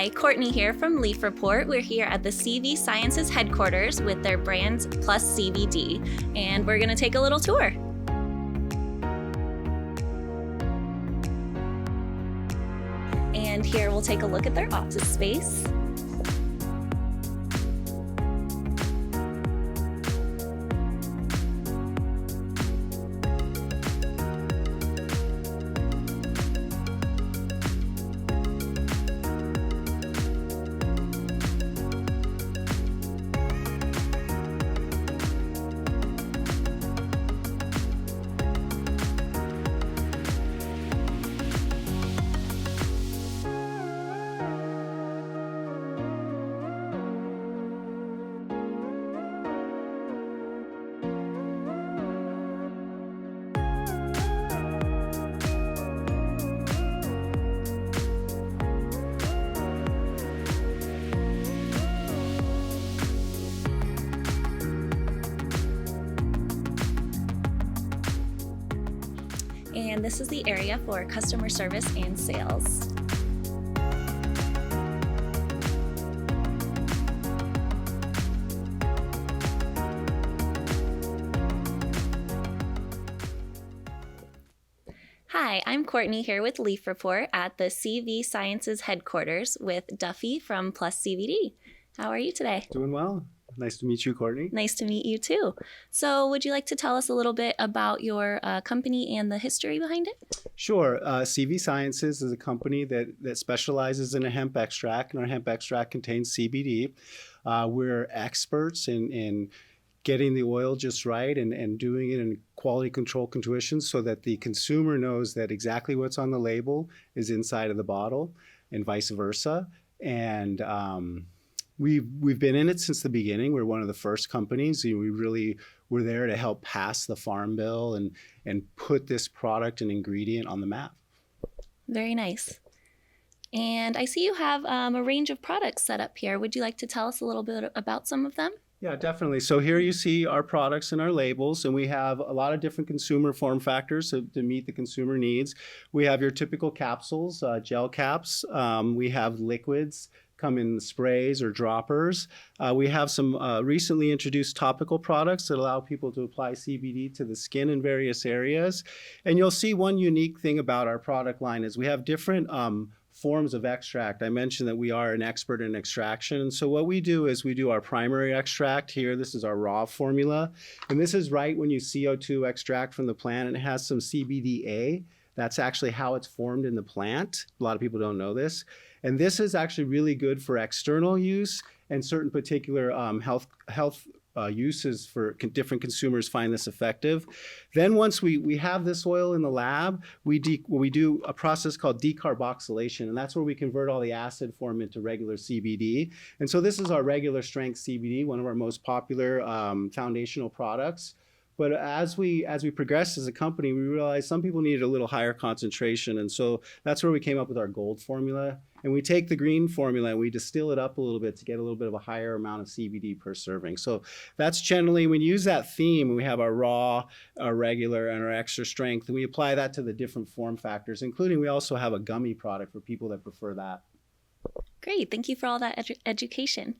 Hi, Courtney here from Leafreport. We're here at the CV Sciences headquarters with their brands PlusCBD, and we're going to take a little tour. And here we'll take a look at their office space. And this is the area for customer service and sales. Hi, I'm Courtney here with Leafreport at the CV Sciences headquarters with Duffy from PlusCBD. How are you today? Doing well. Nice to meet you, Courtney. Nice to meet you too. So would you like to tell us a little bit about your company and the history behind it? Sure. CV Sciences is a company that specializes in a hemp extract, and our hemp extract contains CBD. We're experts in getting the oil just right and doing it in quality control conditions so that the consumer knows that exactly what's on the label is inside of the bottle and vice versa. And We've been in it since the beginning. We're one of the first companies. We really were there to help pass the Farm Bill and put this product and ingredient on the map. Very nice. And I see you have a range of products set up here. Would you like to tell us a little bit about some of them? Yeah, definitely. So here you see our products and our labels, and we have a lot of different consumer form factors to meet the consumer needs. We have your typical capsules, gel caps. We have liquids, come in sprays or droppers. We have some recently introduced topical products that allow people to apply CBD to the skin in various areas. And you'll see one unique thing about our product line is we have different forms of extract. I mentioned that we are an expert in extraction. And so what we do is we do our primary extract here. This is our raw formula. And this is right when you CO2 extract from the plant, and it has some CBDA. That's actually how it's formed in the plant. A lot of people don't know this. And this is actually really good for external use, and certain particular health uses for different consumers find this effective. Then once we have this oil in the lab, we do a process called decarboxylation, and that's where we convert all the acid form into regular CBD. And so this is our regular strength CBD, one of our most popular foundational products. But as we progressed as a company, we realized some people needed a little higher concentration. And so that's where we came up with our gold formula. And we take the green formula and we distill it up a little bit to get a little bit of a higher amount of CBD per serving. So that's generally, when we use that theme, we have our raw, our regular, and our extra strength. And we apply that to the different form factors, including we also have a gummy product for people that prefer that. Great. Thank you for all that education.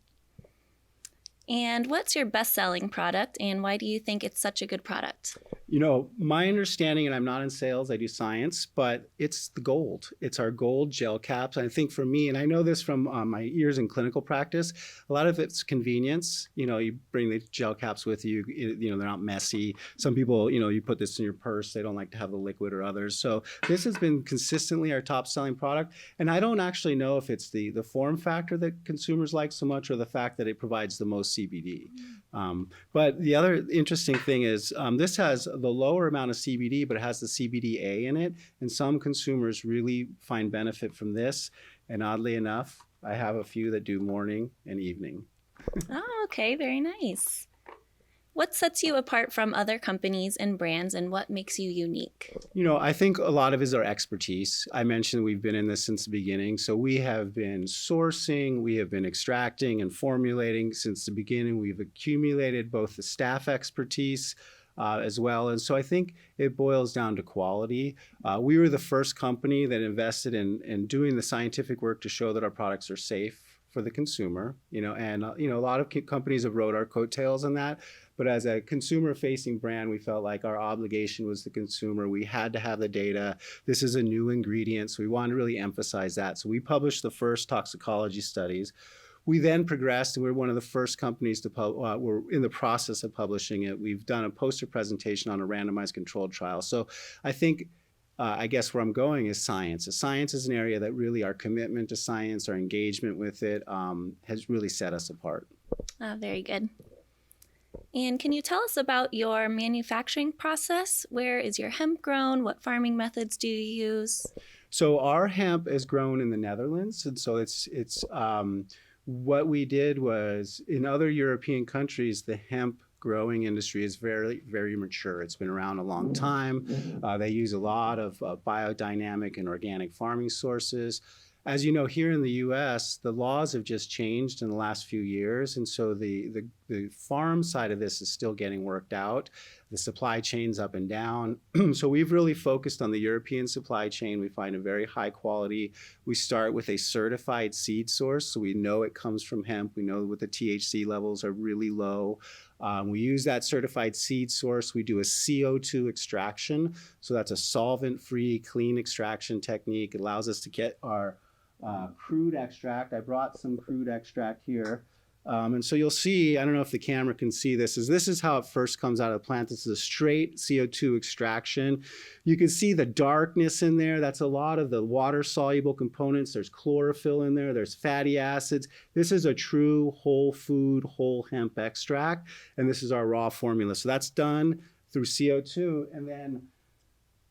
And what's your best-selling product, and why do you think it's such a good product? You know, my understanding, and I'm not in sales, I do science, but it's the gold. It's our gold gel caps. I think for me, and I know this from my years in clinical practice, a lot of it's convenience. You know, you bring the gel caps with you, you know, they're not messy. Some people, you know, you put this in your purse, they don't like to have the liquid or others. So this has been consistently our top selling product. And I don't actually know if it's the form factor that consumers like so much or the fact that it provides the most CBD. But the other interesting thing is this has the lower amount of CBD, but it has the CBDA in it. And some consumers really find benefit from this. And oddly enough, I have a few that do morning and evening. Oh, okay. Very nice. What sets you apart from other companies and brands, and what makes you unique? You know, I think a lot of it is our expertise. I mentioned we've been in this since the beginning. So we have been sourcing, we have been extracting and formulating since the beginning. We've accumulated both the staff expertise, as well. And so I think it boils down to quality. We were the first company that invested in doing the scientific work to show that our products are safe for the consumer, and a lot of companies have rode our coattails on that. But as a consumer-facing brand, we felt like our obligation was the consumer. We had to have the data. This is a new ingredient, so we wanted to really emphasize that. So we published the first toxicology studies. We then progressed, and we're one of the first companies to we're in the process of publishing it. We've done a poster presentation on a randomized controlled trial. So I think, I guess where I'm going is science. Science is an area that really our commitment to science, our engagement with it, has really set us apart. Very good. And can you tell us about your manufacturing process? Where is your hemp grown? What farming methods do you use? So our hemp is grown in the Netherlands, and so it's what we did was in other European countries, the hemp growing industry is very, very mature. It's been around a long time. They use a lot of biodynamic and organic farming sources. As you know, here in the U.S., the laws have just changed in the last few years, and so the farm side of this is still getting worked out. The supply chain's up and down. So we've really focused on the European supply chain. We find a very high quality. We start with a certified seed source, so we know it comes from hemp. We know that the THC levels are really low. We use that certified seed source. We do a CO2 extraction, so that's a solvent-free, clean extraction technique. It allows us to get our crude extract. I brought some crude extract here. And so you'll see, I don't know if the camera can see this is how it first comes out of the plant. This is a straight CO2 extraction. You can see the darkness in there. That's a lot of the water-soluble components. There's chlorophyll in there. There's fatty acids. This is a true whole food, whole hemp extract. And this is our raw formula. So that's done through CO2. And then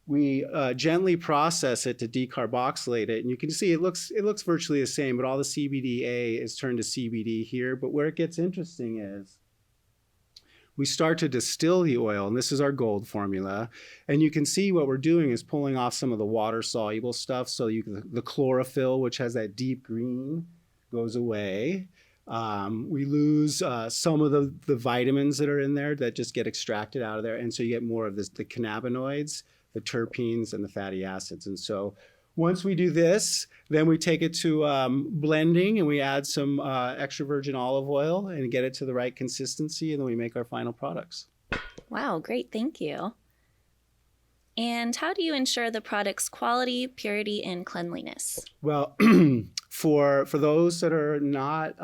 we gently process it to decarboxylate it, and you can see it looks virtually the same, but all the CBDA is turned to CBD here. But where it gets interesting is we start to distill the oil, and this is our gold formula. And you can see what we're doing is pulling off some of the water-soluble stuff. So the chlorophyll, which has that deep green, goes away. We lose some of the vitamins that are in there that just get extracted out of there, and so you get more of the cannabinoids, the terpenes, and the fatty acids. And so once we do this, then we take it to blending, and we add some extra virgin olive oil and get it to the right consistency, and then we make our final products. Wow, great. Thank you. And how do you ensure the product's quality, purity, and cleanliness? Well, for those that are not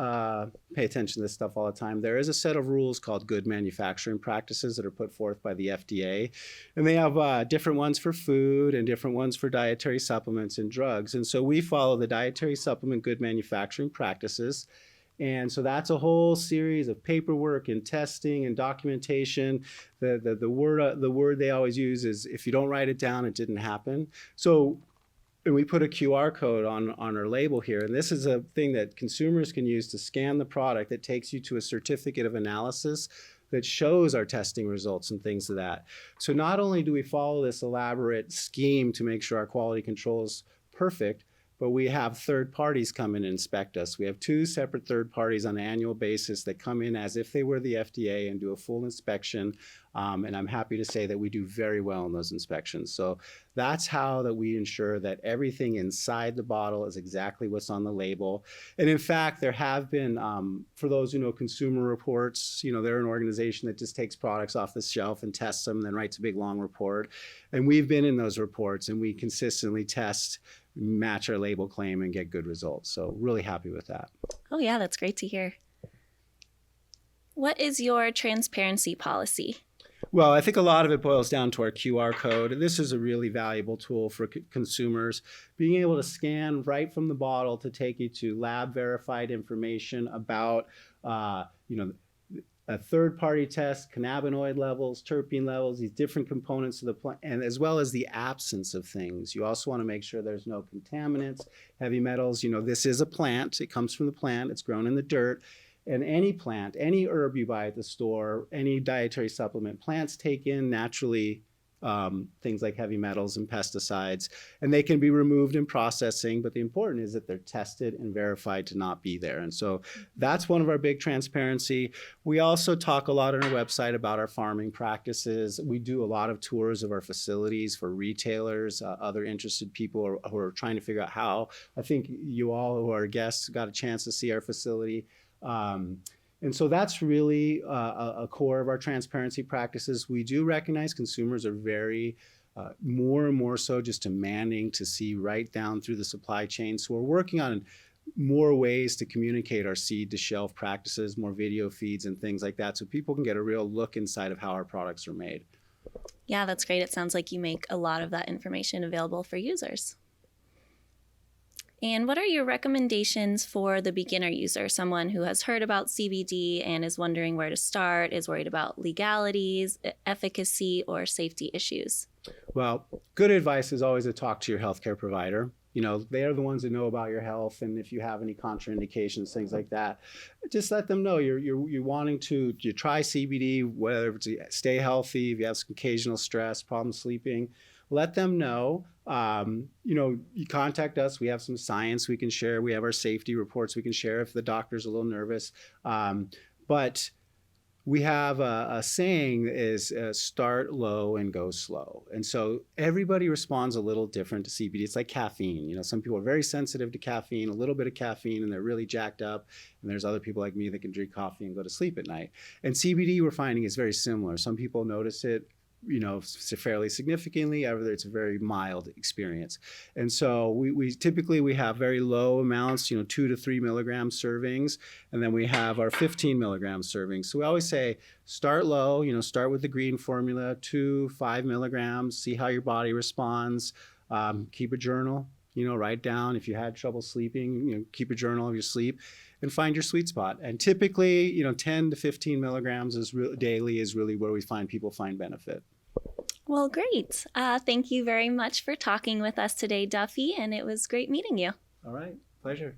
pay attention to this stuff all the time, there is a set of rules called good manufacturing practices that are put forth by the FDA. And they have different ones for food and different ones for dietary supplements and drugs. And so we follow the dietary supplement good manufacturing practices. And so that's a whole series of paperwork and testing and documentation. The word they always use is, if you don't write it down, it didn't happen. So, and we put a QR code on our label here. And this is a thing that consumers can use to scan the product that takes you to a certificate of analysis that shows our testing results and things of that. So not only do we follow this elaborate scheme to make sure our quality control is perfect, but we have third parties come in and inspect us. We have 2 separate third parties on an annual basis that come in as if they were the FDA and do a full inspection. And I'm happy to say that we do very well in those inspections. So that's how that we ensure that everything inside the bottle is exactly what's on the label. And in fact, there have been, for those who know Consumer Reports, they're an organization that just takes products off the shelf and tests them and then writes a big long report. And we've been in those reports, and we consistently test, match our label claim, and get good results. So really happy with that. Oh yeah, that's great to hear. What is your transparency policy? Well, I think a lot of it boils down to our QR code. This is a really valuable tool for consumers, being able to scan right from the bottle to take you to lab verified information about, a third-party test, cannabinoid levels, terpene levels, these different components of the plant, and as well as the absence of things. You also want to make sure there's no contaminants, heavy metals. This is a plant. It comes from the plant. It's grown in the dirt. And any plant, any herb you buy at the store, any dietary supplement, plants take in naturally things like heavy metals and pesticides, and they can be removed in processing, but the important is that they're tested and verified to not be there. And so that's one of our big transparency. We also talk a lot on our website about our farming practices. We do a lot of tours of our facilities for retailers, other interested people who are trying to figure out how. I think you all who are guests got a chance to see our facility. And so that's really a core of our transparency practices. We do recognize consumers are very more and more so just demanding to see right down through the supply chain. So we're working on more ways to communicate our seed to shelf practices, more video feeds and things like that, so people can get a real look inside of how our products are made. Yeah, that's great. It sounds like you make a lot of that information available for users. And what are your recommendations for the beginner user, someone who has heard about CBD and is wondering where to start, is worried about legalities, efficacy, or safety issues? Well, good advice is always to talk to your healthcare provider. You know, they are the ones that know about your health, and if you have any contraindications, things like that, just let them know you're wanting to try CBD, whether it's to stay healthy, if you have some occasional stress, problems sleeping. Let them know. You contact us. We have some science we can share. We have our safety reports we can share if the doctor's a little nervous. But we have a saying is start low and go slow. And so everybody responds a little different to CBD. It's like caffeine. You know, some people are very sensitive to caffeine, a little bit of caffeine, and they're really jacked up. And there's other people like me that can drink coffee and go to sleep at night. And CBD, we're finding, is very similar. Some people notice it, you know, fairly significantly, whether it's a very mild experience. And so we typically have very low amounts, 2 to 3 milligram servings, and then we have our 15 milligram servings. So we always say start low, start with the green formula, 5 milligrams, see how your body responds, keep a journal, write down if you had trouble sleeping, keep a journal of your sleep and find your sweet spot. And typically, 10 to 15 milligrams daily is really where we find people find benefit. Well, great. Thank you very much for talking with us today, Duffy, and it was great meeting you. All right. Pleasure.